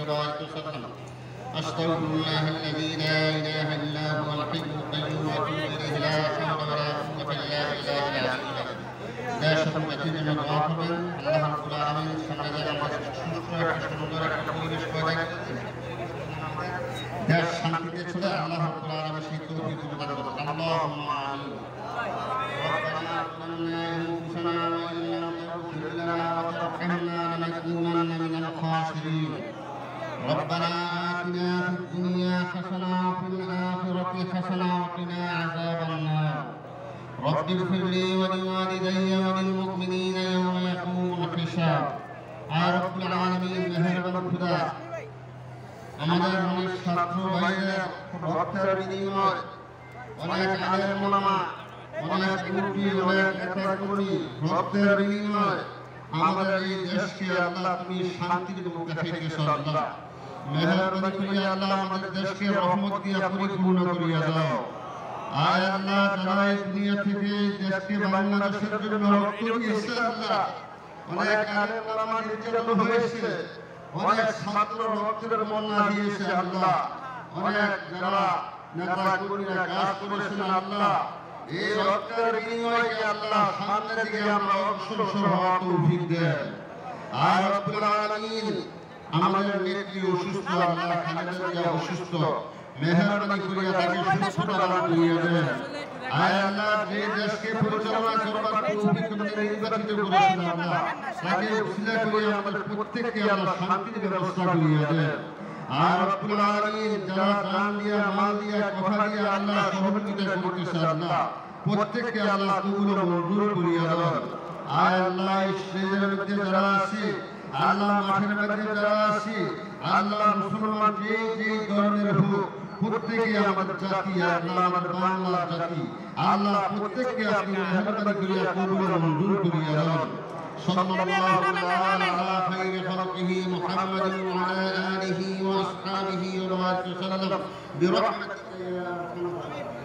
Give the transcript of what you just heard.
وبارك وسلم. أستغفر الله الذي لا إله إلا هو الحي القيوم وأتوب إليه لا حول ولا قوة إلا بالله العلي العظيم. لا شرك له من غافر الله رب العالمين سمجد সুন্দর একটা পরিবেশ করে দেশ শান্তিতে চলে আল্লাহ রাব্বুল আলামিন সেই তৌফিক দান করুন। আল্লাহুম্মা আমিন। ربنا ظلمنا أنفسنا وإن لم تغفر لنا وترحمنا لنكونن من الخاسرين. ربنا آتنا في الدنيا حسنة وفي الآخرة حسنة وقنا عذاب النار. رب اغفر لي ولوالدي وللمؤمنين يوم يقوم الحساب. يا رب العالمين মেহেরবান খুদা আমাদের অনেক ছাত্র ভাইরা রক্তের বিনিময়ে অনেক আলেম ওলামা অনেক মুফতি অনেক নেতাকর্মী রক্তের বিনিময়ে আমাদের এই দেশকে আল্লাহ তুমি শান্তির মুখ দেখাইতেছ। আল্লাহ মেহেরবানি করিয়া আল্লাহ আমাদের দেশকে রহমত দিয়া পরিপূর্ণ করিয়া দাও। আয় আল্লাহ যারা এই দুনিয়া থেকে দেশকে বাংলাদেশের জন্য রক্ত দিয়েছে আল্লাহ অনেক আলেম ওলামা নির্যাতন হয়েছে অনেক ছাত্র রক্তের বন্যা দিয়েছে আল্লাহ অনেক যারা নেতা কর্মীরা কাজ করেছেন আল্লাহ এই রক্তের বিনিময়ে আল্লাহ সামনের দিকে আমরা অগ্রসর হওয়ার তৌফিক দেন। আর রব্বুল আলামিন আমাদের নেত্রী অসুস্থ আল্লাহ খালেদা জিয়া অসুস্থ মেহেরবানি করিয়া তাকে সুস্থতা দান করিয়া দেন। আয় আল্লাহ যে দেশকে পরিচালনা করবার তৌফিক তুমি নির্বাচিত করেছেন আল্লাহ তাকে উসিলা করিয়া আমাদের প্রত্যেককে আল্লাহ শান্তির ব্যবস্থা করিয়া দেন। আর রব্বুল আলামিন যারা জান দিয়া মাল দিয়া কথা দিয়া আল্লাহ সহযোগিতা করতেছে আল্লাহ প্রত্যেককে আল্লাহ কবুল ও মঞ্জুর করিয়া দেন। আয় আল্লাহ স্টেজের মধ্যে যারা আছে আল্লাহ মাঠের মধ্যে যারা আছে আল্লাহ মুসলমান যে যে ধরনের হোক প্রত্যেকে আমাদের জাতি আল্লাহ আমাদের বাংলা জাতি আল্লাহ প্রত্যেককে আপনি মেহেরবানি করিয়া কবুল ও মঞ্জুর করিয়া দেন। সাল্লাল্লাহু আলা খায়রি খালকিহি মুহাম্মাদিন ওয়া আলা আলিহি ওয়া আসহাবিহি ওয়া বারিক ওয়া সাল্লাম বিরহমাতিকা ইয়া আরহামার রাহিমিন।